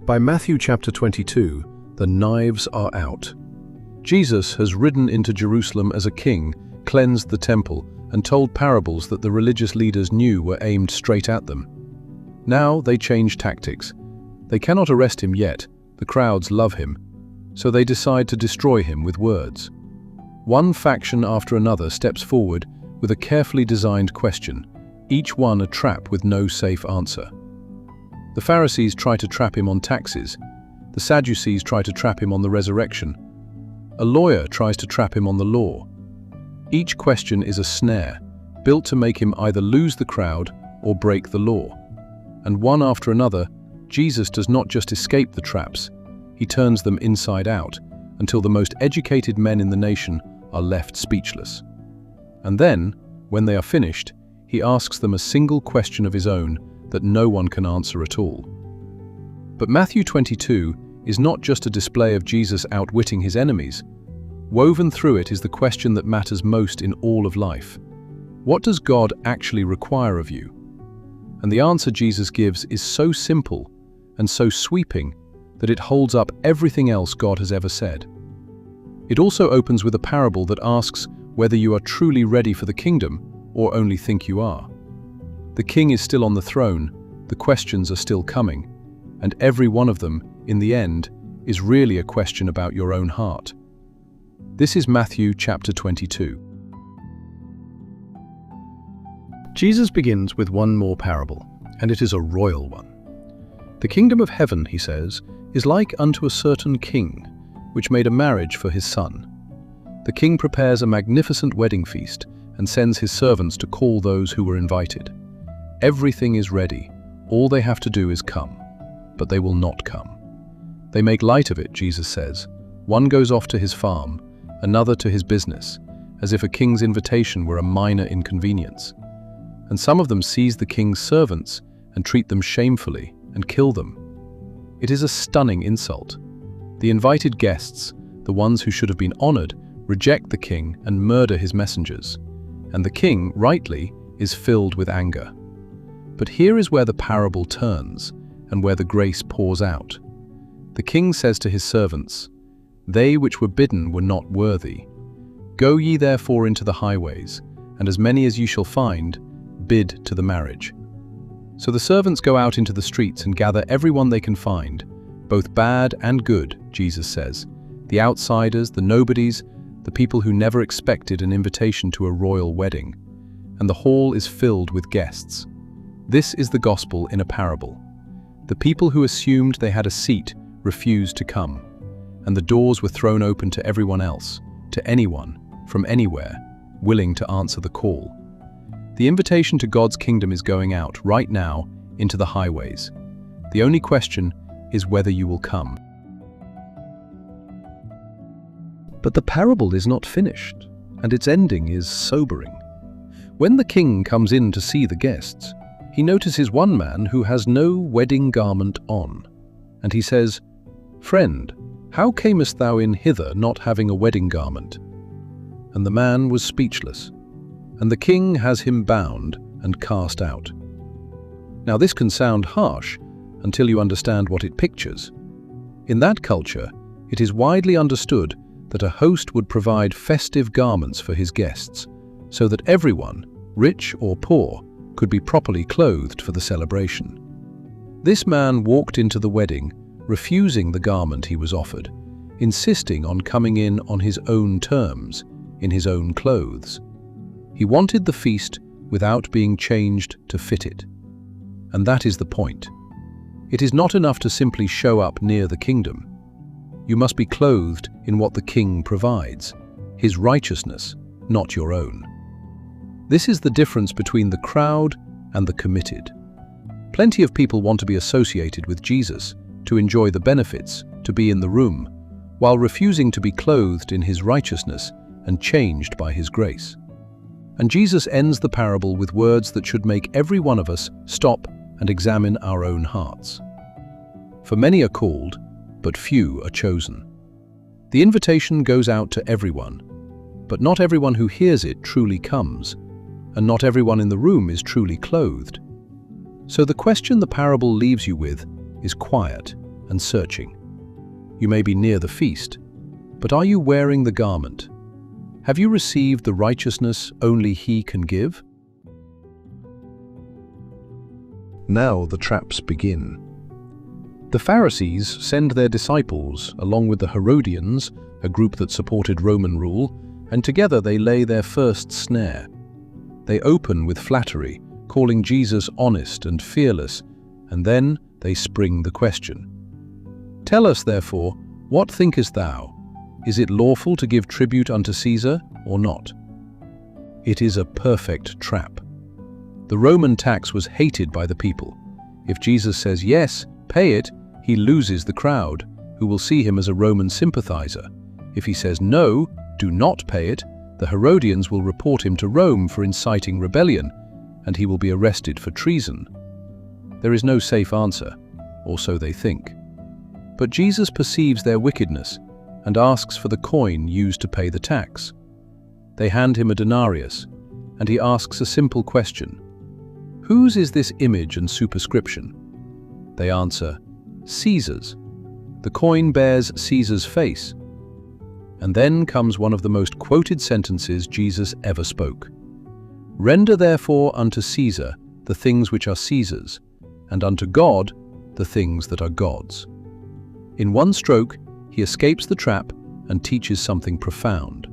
By Matthew chapter 22, the knives are out. Jesus has ridden into Jerusalem as a king, cleansed the temple, and told parables that the religious leaders knew were aimed straight at them. Now they change tactics. They cannot arrest him yet, the crowds love him, so they decide to destroy him with words. One faction after another steps forward with a carefully designed question, each one a trap with no safe answer. The Pharisees try to trap him on taxes. The Sadducees try to trap him on the resurrection. A lawyer tries to trap him on the law. Each question is a snare, built to make him either lose the crowd or break the law. And one after another, Jesus does not just escape the traps, he turns them inside out, until the most educated men in the nation are left speechless. And then, when they are finished, he asks them a single question of his own that no one can answer at all. But Matthew 22 is not just a display of Jesus outwitting his enemies. Woven through it is the question that matters most in all of life. What does God actually require of you? And the answer Jesus gives is so simple and so sweeping that it holds up everything else God has ever said. It also opens with a parable that asks whether you are truly ready for the kingdom or only think you are. The king is still on the throne, the questions are still coming, and every one of them, in the end, is really a question about your own heart. This is Matthew chapter 22. Jesus begins with one more parable, and it is a royal one. The kingdom of heaven, he says, is like unto a certain king, which made a marriage for his son. The king prepares a magnificent wedding feast and sends his servants to call those who were invited. Everything is ready, all they have to do is come, but they will not come. They make light of it, Jesus says. One goes off to his farm, another to his business, as if a king's invitation were a minor inconvenience. And some of them seize the king's servants and treat them shamefully and kill them. It is a stunning insult. The invited guests, the ones who should have been honored, reject the king and murder his messengers. And the king, rightly, is filled with anger. But here is where the parable turns and where the grace pours out. The king says to his servants, "They which were bidden were not worthy. Go ye therefore into the highways, and as many as ye shall find, bid to the marriage." So the servants go out into the streets and gather everyone they can find, both bad and good, Jesus says, the outsiders, the nobodies, the people who never expected an invitation to a royal wedding. And the hall is filled with guests. This is the gospel in a parable. The people who assumed they had a seat refused to come, and the doors were thrown open to everyone else, to anyone, from anywhere, willing to answer the call. The invitation to God's kingdom is going out right now into the highways. The only question is whether you will come. But the parable is not finished, and its ending is sobering. When the king comes in to see the guests, he notices one man who has no wedding garment on, and he says, "Friend, how camest thou in hither not having a wedding garment?" And the man was speechless, and the king has him bound and cast out. Now this can sound harsh until you understand what it pictures. In that culture, it is widely understood that a host would provide festive garments for his guests, so that everyone, rich or poor, could be properly clothed for the celebration. This man walked into the wedding, refusing the garment he was offered, insisting on coming in on his own terms, in his own clothes. He wanted the feast without being changed to fit it. And that is the point. It is not enough to simply show up near the kingdom. You must be clothed in what the king provides, his righteousness, not your own. This is the difference between the crowd and the committed. Plenty of people want to be associated with Jesus, to enjoy the benefits, to be in the room, while refusing to be clothed in his righteousness and changed by his grace. And Jesus ends the parable with words that should make every one of us stop and examine our own hearts. For many are called, but few are chosen. The invitation goes out to everyone, but not everyone who hears it truly comes, and not everyone in the room is truly clothed. So the question the parable leaves you with is quiet, and searching. You may be near the feast, but are you wearing the garment? Have you received the righteousness only He can give? Now the traps begin. The Pharisees send their disciples, along with the Herodians, a group that supported Roman rule, and together they lay their first snare. They open with flattery, calling Jesus honest and fearless, and then they spring the question. Tell us, therefore, what thinkest thou? Is it lawful to give tribute unto Caesar or not? It is a perfect trap. The Roman tax was hated by the people. If Jesus says yes, pay it, he loses the crowd, who will see him as a Roman sympathizer. If he says no, do not pay it, the Herodians will report him to Rome for inciting rebellion, and he will be arrested for treason. There is no safe answer, or so they think. But Jesus perceives their wickedness and asks for the coin used to pay the tax. They hand him a denarius, and he asks a simple question. Whose is this image and superscription? They answer, Caesar's. The coin bears Caesar's face. And then comes one of the most quoted sentences Jesus ever spoke. Render therefore unto Caesar the things which are Caesar's, and unto God the things that are God's. In one stroke, he escapes the trap and teaches something profound.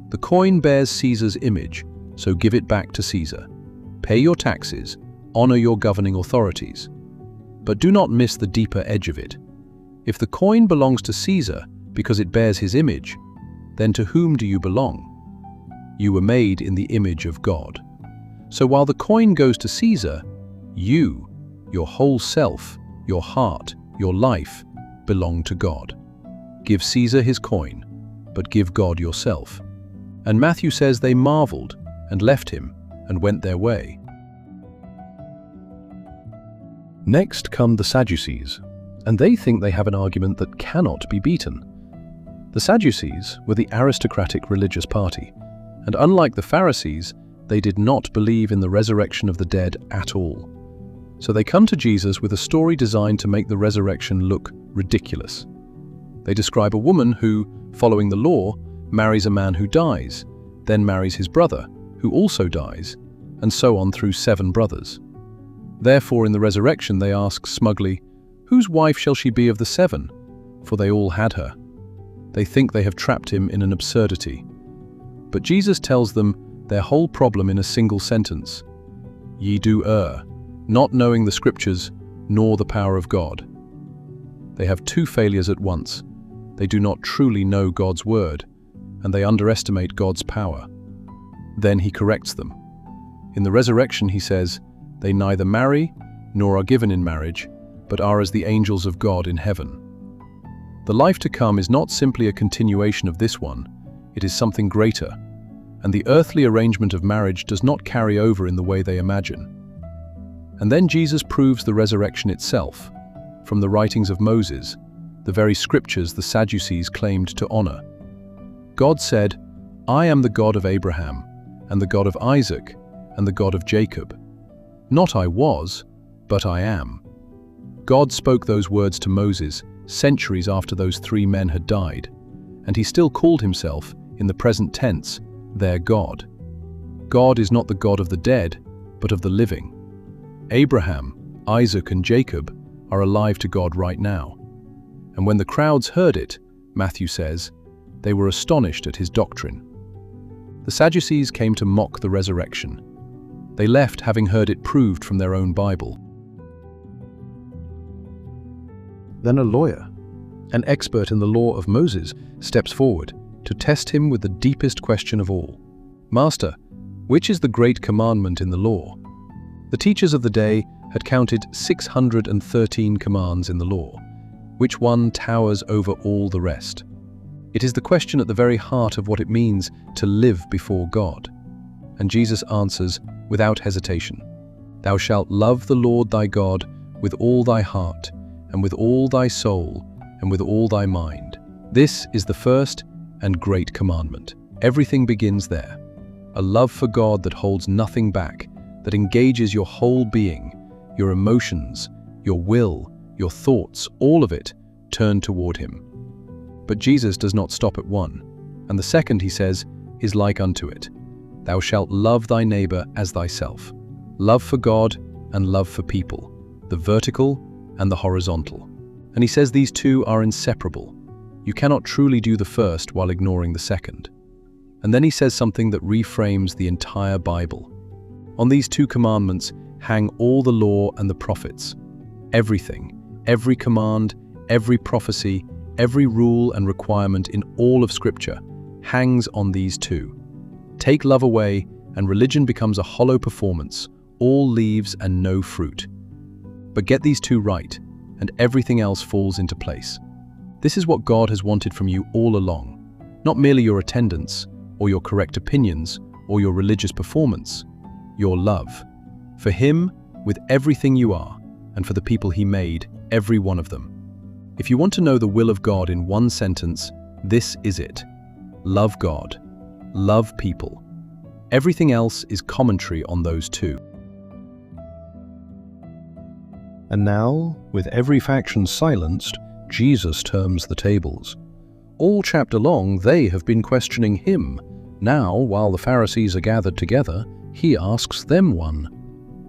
The coin bears Caesar's image, so give it back to Caesar. Pay your taxes, honor your governing authorities. But do not miss the deeper edge of it. If the coin belongs to Caesar because it bears his image, then to whom do you belong? You were made in the image of God. So while the coin goes to Caesar, you, your whole self, your heart, your life, belong to God. Give Caesar his coin, but give God yourself. And Matthew says they marveled and left him and went their way. Next come the Sadducees, and they think they have an argument that cannot be beaten. The Sadducees were the aristocratic religious party, and unlike the Pharisees, they did not believe in the resurrection of the dead at all. So they come to Jesus with a story designed to make the resurrection look ridiculous. They describe a woman who, following the law, marries a man who dies, then marries his brother, who also dies, and so on through 7 brothers. Therefore in the resurrection they ask smugly, whose wife shall she be of the 7? For they all had her. They think they have trapped him in an absurdity. But Jesus tells them their whole problem in a single sentence. Ye do err, not knowing the scriptures, nor the power of God. They have 2 failures at once. They do not truly know God's word, and they underestimate God's power. Then he corrects them. In the resurrection, he says, they neither marry nor are given in marriage, but are as the angels of God in heaven. The life to come is not simply a continuation of this one, it is something greater, and the earthly arrangement of marriage does not carry over in the way they imagine. And then Jesus proves the resurrection itself, from the writings of Moses, the very scriptures the Sadducees claimed to honor. God said, I am the God of Abraham, and the God of Isaac, and the God of Jacob. Not I was, but I am. God spoke those words to Moses centuries after those 3 men had died, and he still called himself, in the present tense, their God. God is not the God of the dead, but of the living. Abraham, Isaac, and Jacob are alive to God right now. And when the crowds heard it, Matthew says, they were astonished at his doctrine. The Sadducees came to mock the resurrection. They left having heard it proved from their own Bible. Then a lawyer, an expert in the law of Moses, steps forward to test him with the deepest question of all. Master, which is the great commandment in the law? The teachers of the day had counted 613 commands in the law. Which one towers over all the rest? It is the question at the very heart of what it means to live before God. And Jesus answers without hesitation, Thou shalt love the Lord thy God with all thy heart, and with all thy soul, and with all thy mind. This is the first and great commandment. Everything begins there. A love for God that holds nothing back, that engages your whole being, your emotions, your will, your thoughts, all of it, turn toward him. But Jesus does not stop at one. And the second, he says, is like unto it. Thou shalt love thy neighbor as thyself. Love for God and love for people, the vertical and the horizontal. And he says these two are inseparable. You cannot truly do the first while ignoring the second. And then he says something that reframes the entire Bible. On these two commandments hang all the law and the prophets. Everything, every command, every prophecy, every rule and requirement in all of Scripture hangs on these two. Take love away, and religion becomes a hollow performance, all leaves and no fruit. But get these two right, and everything else falls into place. This is what God has wanted from you all along, not merely your attendance, or your correct opinions, or your religious performance, your love. For Him, with everything you are, and for the people He made, every one of them. If you want to know the will of God in one sentence, this is it. Love God. Love people. Everything else is commentary on those two. And now, with every faction silenced, Jesus turns the tables. All chapter long, they have been questioning Him. Now, while the Pharisees are gathered together, He asks them one.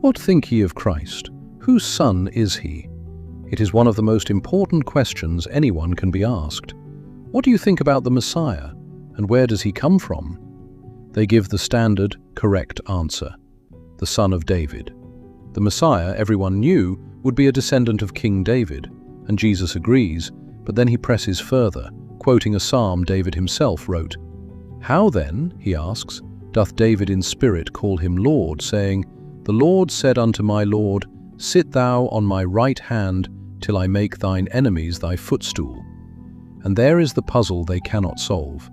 What think ye of Christ? Whose son is He? It is one of the most important questions anyone can be asked. What do you think about the Messiah, and where does He come from? They give the standard, correct answer. The son of David. The Messiah, everyone knew, would be a descendant of King David, and Jesus agrees, but then he presses further, quoting a psalm David himself wrote. How then, he asks, doth David in spirit call him Lord, saying, The Lord said unto my Lord, Sit thou on my right hand, till I make thine enemies thy footstool. And there is the puzzle they cannot solve.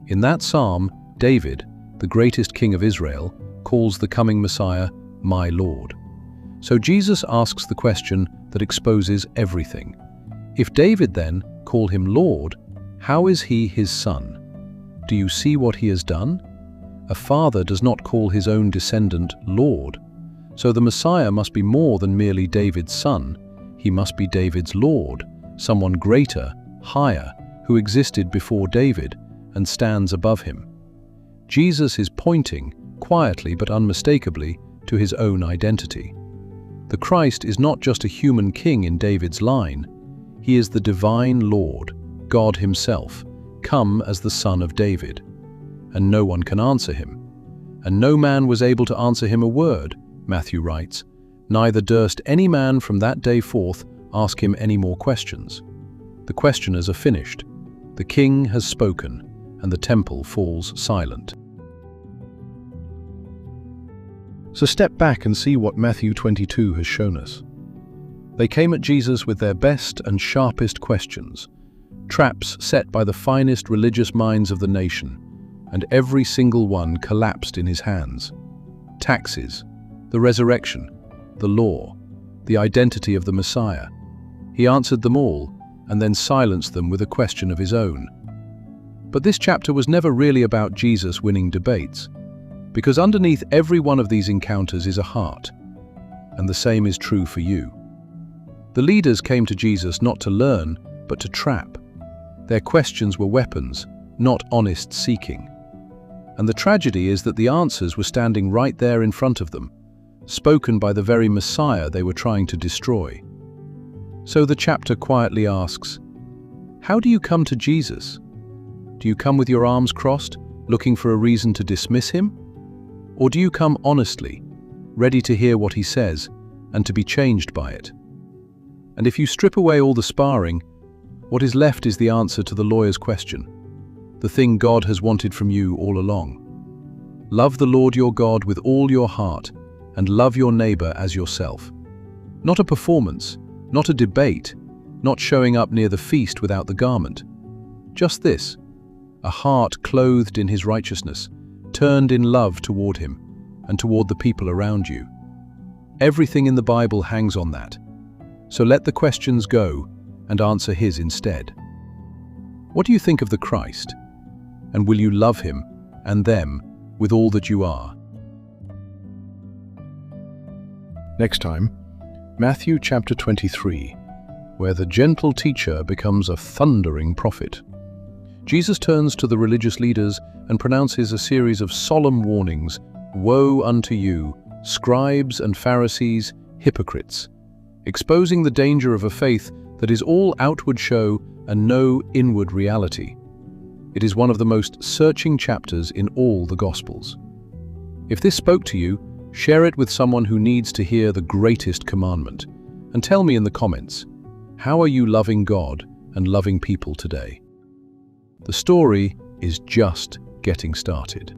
In that psalm, David, the greatest king of Israel, calls the coming Messiah, my Lord. So Jesus asks the question that exposes everything. If David then call him Lord, how is he his son? Do you see what he has done? A father does not call his own descendant Lord. So the Messiah must be more than merely David's son. He must be David's Lord, someone greater, higher, who existed before David and stands above him. Jesus is pointing, quietly but unmistakably, to his own identity. The Christ is not just a human king in David's line. He is the divine Lord, God himself, come as the Son of David. And no one can answer him. And no man was able to answer him a word, Matthew writes. Neither durst any man from that day forth ask him any more questions. The questioners are finished. The king has spoken, and the temple falls silent. So step back and see what Matthew 22 has shown us. They came at Jesus with their best and sharpest questions, traps set by the finest religious minds of the nation, and every single one collapsed in his hands. Taxes, the resurrection, the law, the identity of the Messiah. He answered them all, and then silenced them with a question of his own. But this chapter was never really about Jesus winning debates, because underneath every one of these encounters is a heart, and the same is true for you. The leaders came to Jesus not to learn, but to trap. Their questions were weapons, not honest seeking. And the tragedy is that the answers were standing right there in front of them, spoken by the very Messiah they were trying to destroy. So the chapter quietly asks, how do you come to Jesus? Do you come with your arms crossed, looking for a reason to dismiss him? Or do you come honestly, ready to hear what he says and to be changed by it? And if you strip away all the sparring, what is left is the answer to the lawyer's question, the thing God has wanted from you all along. Love the Lord your God with all your heart, and love your neighbor as yourself. Not a performance, not a debate, not showing up near the feast without the garment. Just this, a heart clothed in his righteousness, turned in love toward him and toward the people around you. Everything in the Bible hangs on that. So let the questions go and answer his instead. What do you think of the Christ? And will you love him and them with all that you are? Next time, Matthew chapter 23, where the gentle teacher becomes a thundering prophet. Jesus turns to the religious leaders and pronounces a series of solemn warnings. Woe unto you, scribes and Pharisees, hypocrites, exposing the danger of a faith that is all outward show and no inward reality. It is one of the most searching chapters in all the Gospels. If this spoke to you, share it with someone who needs to hear the greatest commandment. And tell me in the comments, how are you loving God and loving people today? The story is just getting started.